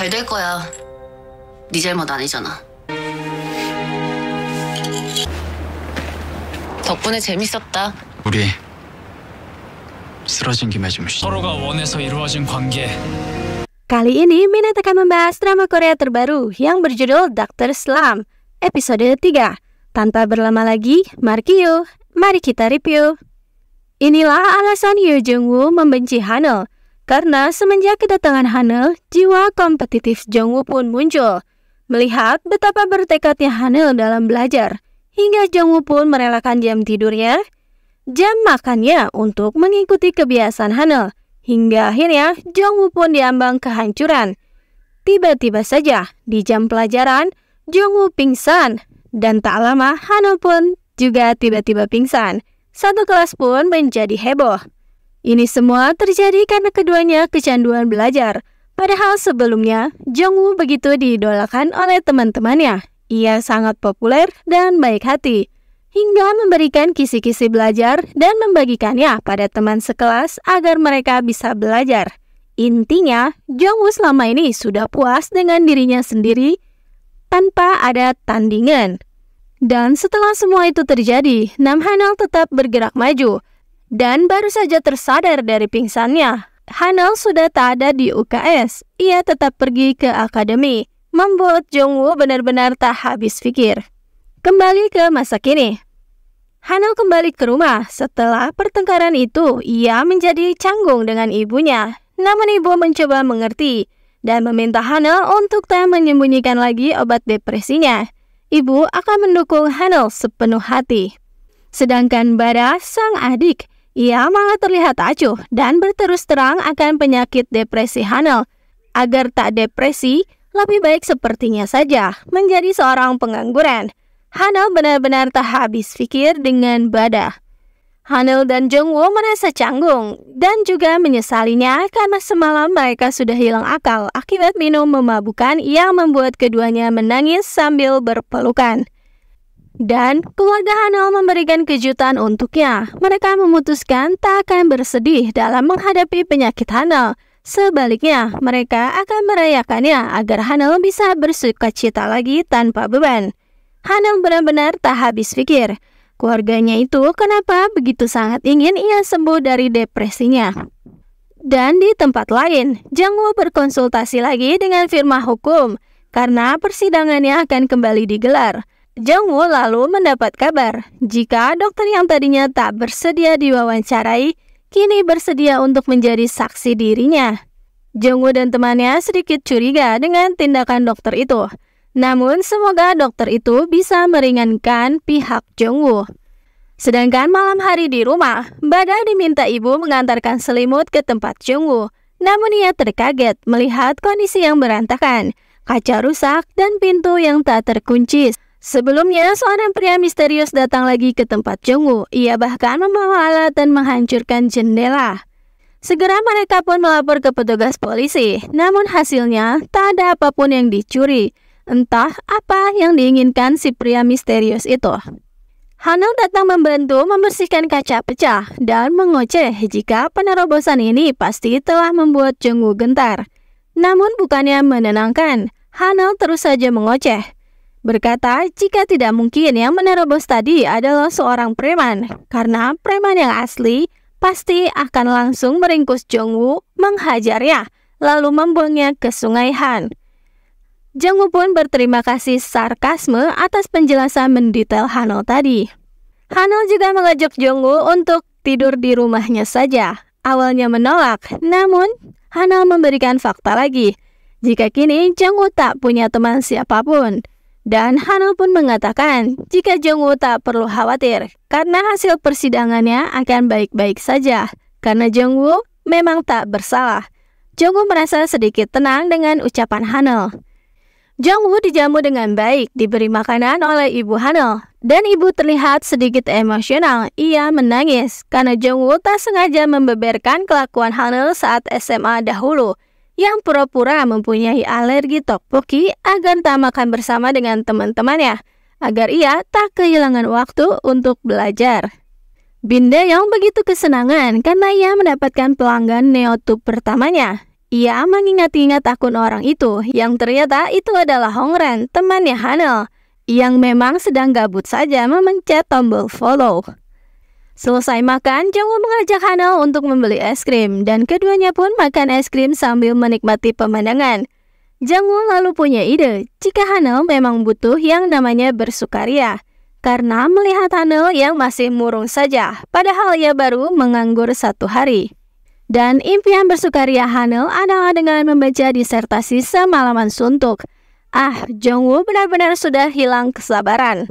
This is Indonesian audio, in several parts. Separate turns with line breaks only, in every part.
잘 될 거야. 네 잘못 아니잖아. 덕분에 재밌었다.
우리 쓰러진 김에 좀 쉬자.
서로가 원해서 이루어진 관계.
Kali ini Minat akan membahas drama Korea terbaru yang berjudul Dr. Slump, episode 3. Tanpa berlama lagi, mari kita review. Inilah alasan Yoo Jung-woo membenci Hanul. Karena semenjak kedatangan Hanul, jiwa kompetitif Jung-woo pun muncul. Melihat betapa bertekadnya Hanul dalam belajar, hingga Jung-woo pun merelakan jam tidurnya, jam makannya untuk mengikuti kebiasaan Hanul. Hingga akhirnya Jung-woo pun diambang kehancuran. Tiba-tiba saja di jam pelajaran, Jung-woo pingsan. Dan tak lama Hanul pun juga tiba-tiba pingsan. Satu kelas pun menjadi heboh. Ini semua terjadi karena keduanya kecanduan belajar. Padahal sebelumnya Jung-woo begitu diidolakan oleh teman-temannya. Ia sangat populer dan baik hati, hingga memberikan kisi-kisi belajar dan membagikannya pada teman sekelas agar mereka bisa belajar. Intinya, Jung-woo selama ini sudah puas dengan dirinya sendiri tanpa ada tandingan. Dan setelah semua itu terjadi, Nam Hanul tetap bergerak maju. Dan baru saja tersadar dari pingsannya, Hanul sudah tak ada di UKS. Ia tetap pergi ke akademi, membuat Jung-woo benar-benar tak habis pikir. Kembali ke masa kini. Hanul kembali ke rumah. Setelah pertengkaran itu, ia menjadi canggung dengan ibunya. Namun ibu mencoba mengerti dan meminta Hanul untuk tak menyembunyikan lagi obat depresinya. Ibu akan mendukung Hanul sepenuh hati. Sedangkan Bada, sang adik, ia malah terlihat acuh dan berterus terang akan penyakit depresi Hanul. Agar tak depresi, lebih baik sepertinya saja menjadi seorang pengangguran. Hanul benar-benar tak habis pikir dengan Bada. Hanul dan Jung-woo merasa canggung dan juga menyesalinya karena semalam mereka sudah hilang akal akibat minum memabukkan yang membuat keduanya menangis sambil berpelukan. Dan keluarga Hanul memberikan kejutan untuknya. Mereka memutuskan tak akan bersedih dalam menghadapi penyakit Hanul. Sebaliknya, mereka akan merayakannya agar Hanul bisa bersukacita lagi tanpa beban. Hanul benar-benar tak habis pikir. Keluarganya itu kenapa begitu sangat ingin ia sembuh dari depresinya. Dan di tempat lain, Jung-woo berkonsultasi lagi dengan firma hukum karena persidangannya akan kembali digelar. Jung-woo lalu mendapat kabar jika dokter yang tadinya tak bersedia diwawancarai, kini bersedia untuk menjadi saksi dirinya. Jung-woo dan temannya sedikit curiga dengan tindakan dokter itu. Namun semoga dokter itu bisa meringankan pihak Jung-woo. Sedangkan malam hari di rumah, Bada diminta ibu mengantarkan selimut ke tempat Jung-woo. Namun ia terkaget melihat kondisi yang berantakan, kaca rusak dan pintu yang tak terkunci. Sebelumnya, seorang pria misterius datang lagi ke tempat Jung-woo. Ia bahkan membawa alat dan menghancurkan jendela. Segera mereka pun melapor ke petugas polisi. Namun hasilnya, tak ada apapun yang dicuri. Entah apa yang diinginkan si pria misterius itu. Hanul datang membantu membersihkan kaca pecah dan mengoceh jika penerobosan ini pasti telah membuat Jung-woo gentar. Namun bukannya menenangkan, Hanul terus saja mengoceh. Berkata jika tidak mungkin yang menerobos tadi adalah seorang preman, karena preman yang asli pasti akan langsung meringkus Jung-woo, menghajarnya, lalu membuangnya ke sungai Han. Jung-woo pun berterima kasih sarkasme atas penjelasan mendetail Hanul tadi. Hanul juga mengajak Jung-woo untuk tidur di rumahnya saja. Awalnya menolak, namun Hanul memberikan fakta lagi. Jika kini Jung-woo tak punya teman siapapun. Dan Hanul pun mengatakan jika Jung-woo tak perlu khawatir karena hasil persidangannya akan baik-baik saja. Karena Jung-woo memang tak bersalah. Jung-woo merasa sedikit tenang dengan ucapan Hanul. Jung-woo dijamu dengan baik, diberi makanan oleh ibu Hanul. Dan ibu terlihat sedikit emosional. Ia menangis karena Jung-woo tak sengaja membeberkan kelakuan Hanul saat SMA dahulu, yang pura-pura mempunyai alergi tteokbokki agar tak makan bersama dengan teman-temannya, agar ia tak kehilangan waktu untuk belajar. Bin Dae-yong begitu kesenangan karena ia mendapatkan pelanggan neotube pertamanya. Ia mengingat-ingat akun orang itu yang ternyata itu adalah Hongren, temannya Hanel, yang memang sedang gabut saja memencet tombol follow. Selesai makan, Jungwoo mengajak Hanel untuk membeli es krim dan keduanya pun makan es krim sambil menikmati pemandangan. Jungwoo lalu punya ide jika Hanel memang butuh yang namanya bersukaria karena melihat Hanel yang masih murung saja, padahal ia baru menganggur 1 hari. Dan impian bersukaria Hanel adalah dengan membaca disertasi semalaman suntuk. Jungwoo benar-benar sudah hilang kesabaran.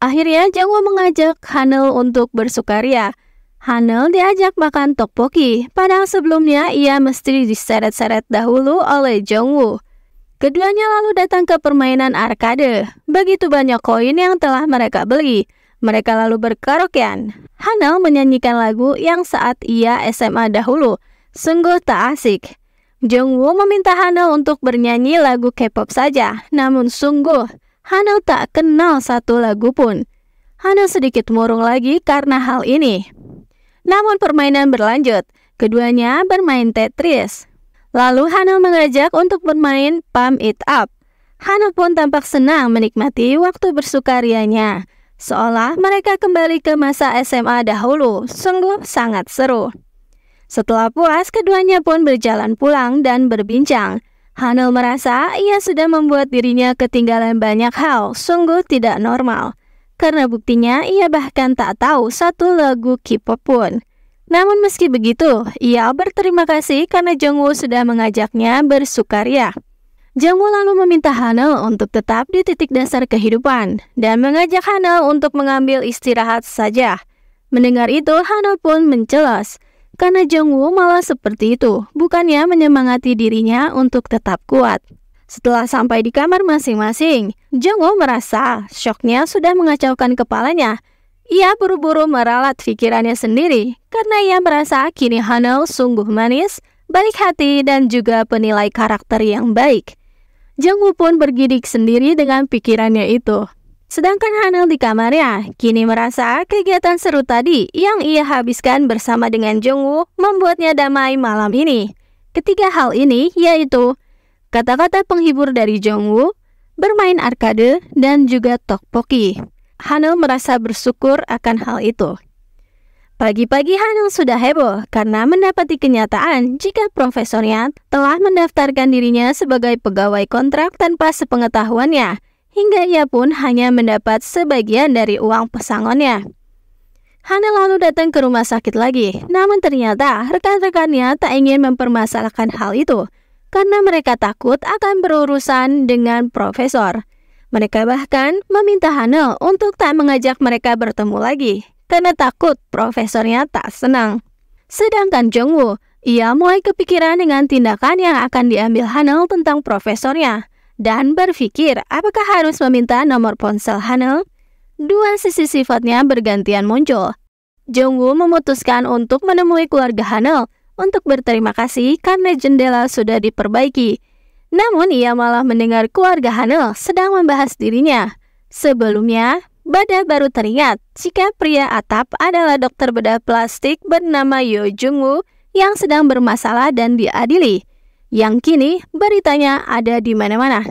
Akhirnya Jungwoo mengajak Hanel untuk bersukaria. Hanel diajak makan tteokbokki, padahal sebelumnya ia mesti diseret-seret dahulu oleh Jungwoo. Keduanya lalu datang ke permainan arkade. Begitu banyak koin yang telah mereka beli. Mereka lalu berkaraokean. Hanel menyanyikan lagu yang saat ia SMA dahulu. Sungguh tak asik. Jungwoo meminta Hanel untuk bernyanyi lagu K-pop saja. Namun sungguh, Hanel tak kenal satu lagu pun. Hanel sedikit murung lagi karena hal ini. Namun permainan berlanjut. Keduanya bermain Tetris. Lalu Hanel mengajak untuk bermain Pump It Up. Hanel pun tampak senang menikmati waktu bersukarianya. Seolah mereka kembali ke masa SMA dahulu, sungguh sangat seru. Setelah puas, keduanya pun berjalan pulang dan berbincang. Hanel merasa ia sudah membuat dirinya ketinggalan banyak hal, sungguh tidak normal. Karena buktinya ia bahkan tak tahu satu lagu K-pop pun. Namun meski begitu, ia berterima kasih karena Jungwoo sudah mengajaknya bersukaria. Jungwoo lalu meminta Hanel untuk tetap di titik dasar kehidupan dan mengajak Hanel untuk mengambil istirahat saja. Mendengar itu, Hanel pun mencelos karena Jungwoo malah seperti itu, bukannya menyemangati dirinya untuk tetap kuat. Setelah sampai di kamar masing-masing, Jungwoo merasa syoknya sudah mengacaukan kepalanya. Ia buru-buru meralat pikirannya sendiri karena ia merasa kini Hanel sungguh manis, baik hati dan juga penilai karakter yang baik. Jungwoo pun bergidik sendiri dengan pikirannya itu. Sedangkan Hanel di kamarnya kini merasa kegiatan seru tadi yang ia habiskan bersama dengan Jungwoo membuatnya damai malam ini. Ketiga hal ini yaitu kata-kata penghibur dari Jungwoo, bermain arkade, dan juga tteokbokki. Hanel merasa bersyukur akan hal itu. Pagi-pagi Hanel sudah heboh karena mendapati kenyataan jika profesornya telah mendaftarkan dirinya sebagai pegawai kontrak tanpa sepengetahuannya, hingga ia pun hanya mendapat sebagian dari uang pesangonnya. Hanel lalu datang ke rumah sakit lagi, namun ternyata rekan-rekannya tak ingin mempermasalahkan hal itu, karena mereka takut akan berurusan dengan profesor. Mereka bahkan meminta Hanel untuk tak mengajak mereka bertemu lagi, karena takut profesornya tak senang. Sedangkan Jungwoo, ia mulai kepikiran dengan tindakan yang akan diambil Hanel tentang profesornya, dan berpikir apakah harus meminta nomor ponsel Hanel. Dua sisi sifatnya bergantian muncul. Jungwoo memutuskan untuk menemui keluarga Hanel untuk berterima kasih karena jendela sudah diperbaiki. Namun ia malah mendengar keluarga Hanel sedang membahas dirinya. Sebelumnya, Bada baru teringat jika pria atap adalah dokter bedah plastik bernama Yoo Jung-woo yang sedang bermasalah dan diadili. Yang kini beritanya ada di mana-mana.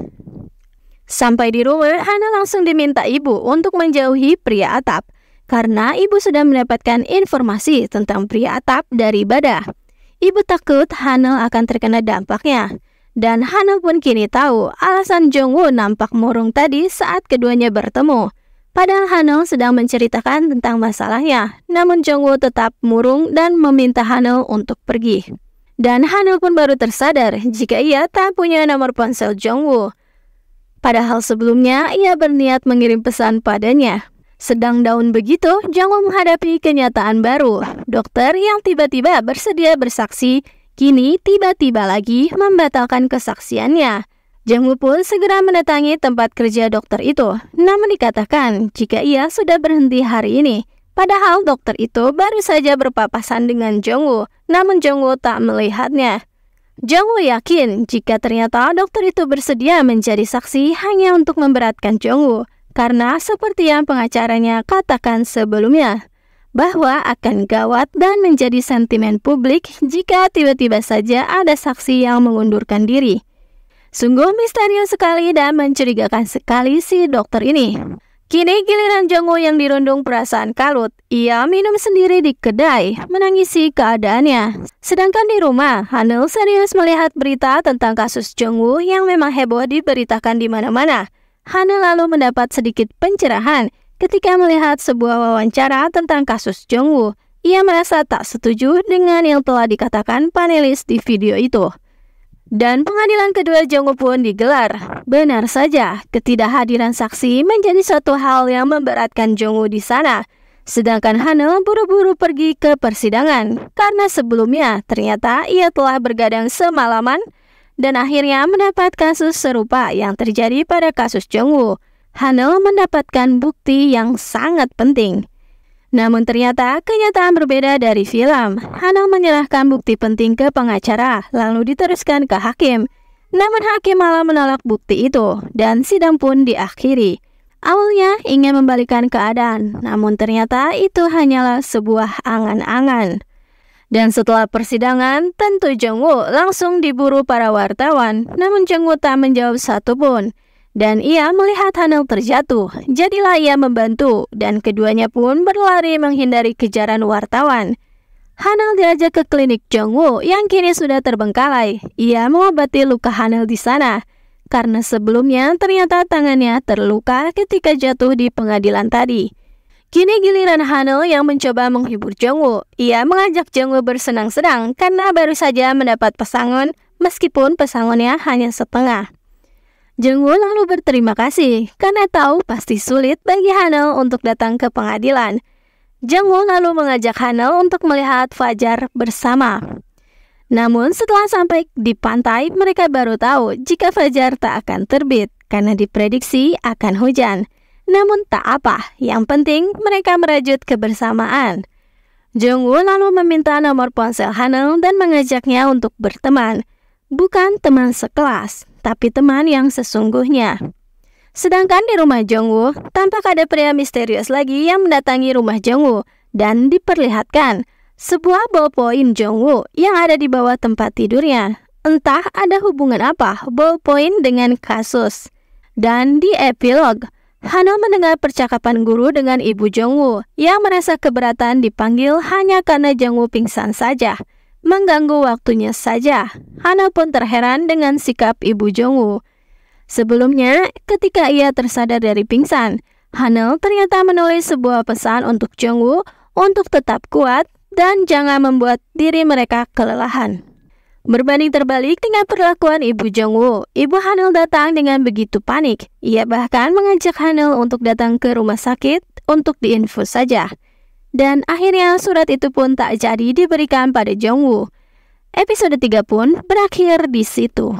Sampai di rumah, Hana langsung diminta ibu untuk menjauhi pria atap karena ibu sudah mendapatkan informasi tentang pria atap dari Bada. Ibu takut Hana akan terkena dampaknya. Dan Hana pun kini tahu alasan Jung-woo nampak murung tadi saat keduanya bertemu. Padahal Hanel sedang menceritakan tentang masalahnya, namun Jung-woo tetap murung dan meminta Hanel untuk pergi. Dan Hanel pun baru tersadar jika ia tak punya nomor ponsel Jung-woo. Padahal sebelumnya ia berniat mengirim pesan padanya. Sedang daun begitu, Jung-woo menghadapi kenyataan baru. Dokter yang tiba-tiba bersedia bersaksi, kini tiba-tiba lagi membatalkan kesaksiannya. Jung-woo pun segera mendatangi tempat kerja dokter itu, namun dikatakan jika ia sudah berhenti hari ini. Padahal dokter itu baru saja berpapasan dengan Jung-woo, namun Jung-woo tak melihatnya. Jung-woo yakin jika ternyata dokter itu bersedia menjadi saksi hanya untuk memberatkan Jung-woo, karena seperti yang pengacaranya katakan sebelumnya, bahwa akan gawat dan menjadi sentimen publik jika tiba-tiba saja ada saksi yang mengundurkan diri. Sungguh misterius sekali dan mencurigakan sekali si dokter ini. Kini giliran Jungwoo yang dirundung perasaan kalut. Ia minum sendiri di kedai, menangisi keadaannya. Sedangkan di rumah, Hanul serius melihat berita tentang kasus Jungwoo yang memang heboh diberitakan di mana-mana. Hanul lalu mendapat sedikit pencerahan ketika melihat sebuah wawancara tentang kasus Jungwoo. Ia merasa tak setuju dengan yang telah dikatakan panelis di video itu. Dan pengadilan kedua Jungwoo pun digelar. Benar saja, ketidakhadiran saksi menjadi suatu hal yang memberatkan Jungwoo di sana. Sedangkan Hanul buru-buru pergi ke persidangan karena sebelumnya ternyata ia telah bergadang semalaman dan akhirnya mendapat kasus serupa yang terjadi pada kasus Jungwoo. Hanul mendapatkan bukti yang sangat penting. Namun ternyata kenyataan berbeda dari film. Hanul menyerahkan bukti penting ke pengacara, lalu diteruskan ke hakim. Namun hakim malah menolak bukti itu, dan sidang pun diakhiri. Awalnya ingin membalikan keadaan, namun ternyata itu hanyalah sebuah angan-angan. Dan setelah persidangan, tentu Jungwoo langsung diburu para wartawan, namun Jungwoo tak menjawab satupun. Dan ia melihat Hanul terjatuh, jadilah ia membantu, dan keduanya pun berlari menghindari kejaran wartawan. Hanul diajak ke klinik Jungwoo yang kini sudah terbengkalai. Ia mengobati luka Hanul di sana, karena sebelumnya ternyata tangannya terluka ketika jatuh di pengadilan tadi. Kini giliran Hanul yang mencoba menghibur Jungwoo. Ia mengajak Jungwoo bersenang-senang karena baru saja mendapat pesangon, meskipun pesangonnya hanya setengah. Jungwoo lalu berterima kasih karena tahu pasti sulit bagi Hanul untuk datang ke pengadilan. Jungwoo lalu mengajak Hanul untuk melihat fajar bersama. Namun setelah sampai di pantai, mereka baru tahu jika fajar tak akan terbit karena diprediksi akan hujan. Namun tak apa, yang penting mereka merajut kebersamaan. Jungwoo lalu meminta nomor ponsel Hanul dan mengajaknya untuk berteman. Bukan teman sekelas, tapi teman yang sesungguhnya. Sedangkan di rumah Jungwoo, tampak ada pria misterius lagi yang mendatangi rumah Jungwoo dan diperlihatkan sebuah ballpoint Jungwoo yang ada di bawah tempat tidurnya. Entah ada hubungan apa ballpoint dengan kasus. Dan di epilog, Hanul mendengar percakapan guru dengan ibu Jungwoo yang merasa keberatan dipanggil hanya karena Jungwoo pingsan saja. Mengganggu waktunya saja. Hanul pun terheran dengan sikap ibu Jungwoo. Sebelumnya, ketika ia tersadar dari pingsan, Hanul ternyata menulis sebuah pesan untuk Jungwoo untuk tetap kuat dan jangan membuat diri mereka kelelahan. Berbanding terbalik dengan perlakuan ibu Jungwoo, ibu Hanul datang dengan begitu panik. Ia bahkan mengajak Hanul untuk datang ke rumah sakit untuk diinfus saja. Dan akhirnya surat itu pun tak jadi diberikan pada Jungwoo. Episode 3 pun berakhir di situ.